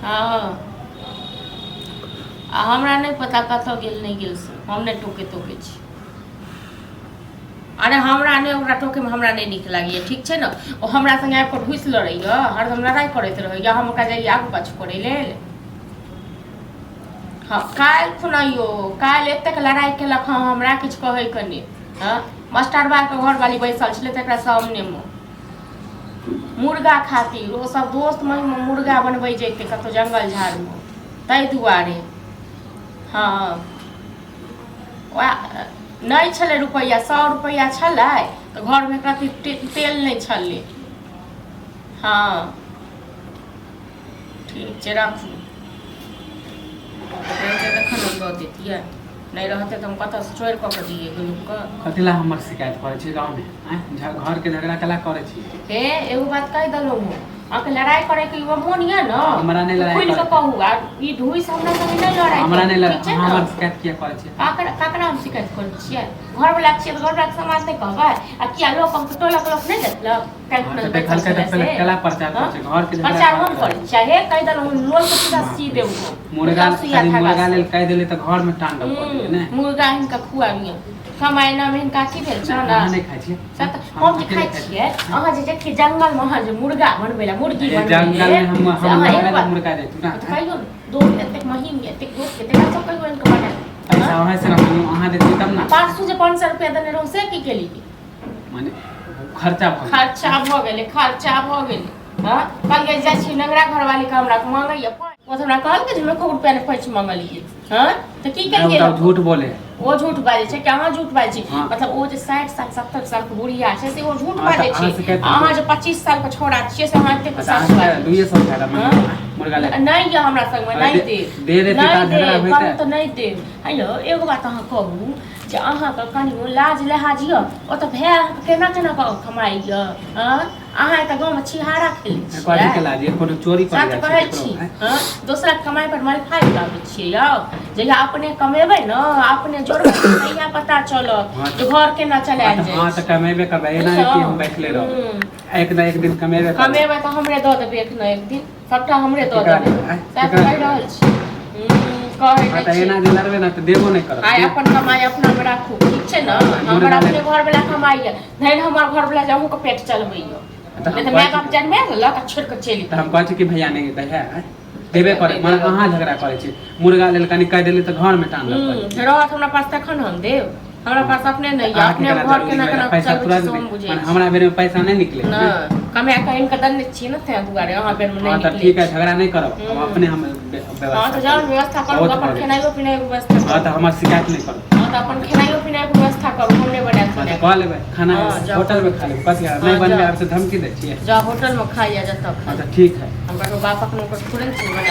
हाँ हमरा नहीं पता कत गेल नहीं गेल से हम नहीं टोके छी। अरे हमरा नहीं ओकरा टोके में हमरा नहीं निक लागे ठीक है ना। ओ हमरा संगे आबि कऽ घुसि लड़ैया हरदम लड़ाई करैत रहैया हम ओकरा जाइए आगू पाछू करे लेल। हाँ काल्हि खुनाइयो काल्हि एतेक लड़ाई केलक हाँ हमरा किछु कहै कनी। हाँ मास्टरबा के घर वाली बैसल छलै तकरा सामने में मुर्गा खातिर ओ सब दोस्त महिम मुर्गा बनबै जैते कतौ जंगल झाड़ में ताहि दुआरे। हाँ नहीं छलै रुपैया 100 रुपैया छलै तो घर में कथी तेल नहीं छलै। हाँ ठीक छै राखू दऽ देतियै नहीं रहते तो हम कतऽ से चोरि कऽ दिए गुल्लू कथिला हमर शिकायत करे छी गांव में घर के झगड़ा कला करे छी। हे एगो बात कह दलो आके लड़ाई करे के वो मोन है ना हमरा नहीं लड़ाई खुल के कहू आ ई ढुइस हमरा संगे नहीं लड़ाई हमरा नहीं लड़ाई हमर शिकायत किया करे छी काकरा हम शिकायत कर छियै घर वाला छियै घर वाला के समाज नहीं कहबै आ किया लोग हम टोला के लोग नहीं देखलक तो देखल के पहले केला प्रचार करे छी घर के प्रचार हम करे चाहे कह दलो लोग के सीधा सी देऊ मुर्गा लेल कह देले तो घर में टांग दब कर ने मुर्गा हिनका खुआबिए कमाइना में हिनका की भेल छ ना नहीं खाइ छी हम जे खाइ छियै अहाँ जे देखि जंगल में अहाँ जे मुर्गा बनबै ला मुर्गी बनबै जंगल में हम मुर्गा दे तू ना कहियो दो एतेक महीन एतेक दोस्त के देखा सब कहियो इनके बना पैसा वहां से ना अहाँ देती तब ना 500 रुपया देने रहौ से की केली माने खर्चा भ गेलै हां कल गई जाइ छी नंगरा घर वाली का हमरा मांगैया ओ हमरा कहल के जे 1 रुपया ने पैच मांगलिए हां त की करिए झूठ बोले वो झूठ बाजे छै कि अहाँ झूठ बाजे छी मतलब वो जे 60 साल 70 साल के बुढ़िया छै से वो झूठ बाजे छी अहाँ जे 25 साल के छोरा छियै से अहाँ एते साल 200 खाला मुर्गा ले नहीं या हमरा संग में नहीं दे देती का झगड़ा होइते हम तो नहीं दे हेलो एगो बात अहाँ कहू जे अहाँ के कनियो लाज लिहाज य ओ त भै केना केना कमाई य अहाँ त गांव में छिहारा खेलै छी कथि के लाज कोनो चोरी कर कहै छी दोसरा कमाई पर मलफाई लागे छी यौ जहिया अपने कमेबै न अपने जोड़बै तहिया पता चलत जे घर केना चलाएल जाय। हां त कमेबे करबै एना कि हम बैठले रह एक ना एक दिन कमेबे त हमरे द देबै एक ना एक दिन सबटा हमरे द देबै त कह रहल छी कहै त एना जे लड़बे ना त देबो नहीं करब आइ अपन कमाई अपना में राखू ठीक छै न हमरा अपने घर वाला कमाई है धैन हमर घर वाला जाहू के पेट चलबै यो नहीं त मैं बाप जन्मे ल का छोड़ के चली त हम कहै छी कि भैया नहीं दे है देबे करे माने अहाँ झगड़ा करे छी मुर्गा लेल कनी कह देले त घर में टांग लग रहत हमरा पास तखन हम देब हमरा पास अपने नहीं है अपने घर के ना केना पैसा तुरंत माने हमरा बेर में पैसा नहीं निकले ना कमे कहीं के दन छी न ते दुआरे अहाँ बेर में नहीं निकले त ठीक है झगड़ा नहीं करब हम अपने हम व्यवस्था हां तो जाओ व्यवस्था करू अपन खेनाइयो पिनाइयो व्यवस्था हां त हमर शिकायत नहीं करू हां तो अपन खेनाइयो पिनाइयो व्यवस्था करू हमने बना खाना कह लेबै खाना होटल में खा लेबै बस यार नहीं बनबे आप से धमकी दे छियै जा होटल में खाइया जतक हां त ठीक है हमरा बाप अपने को तुरंत बना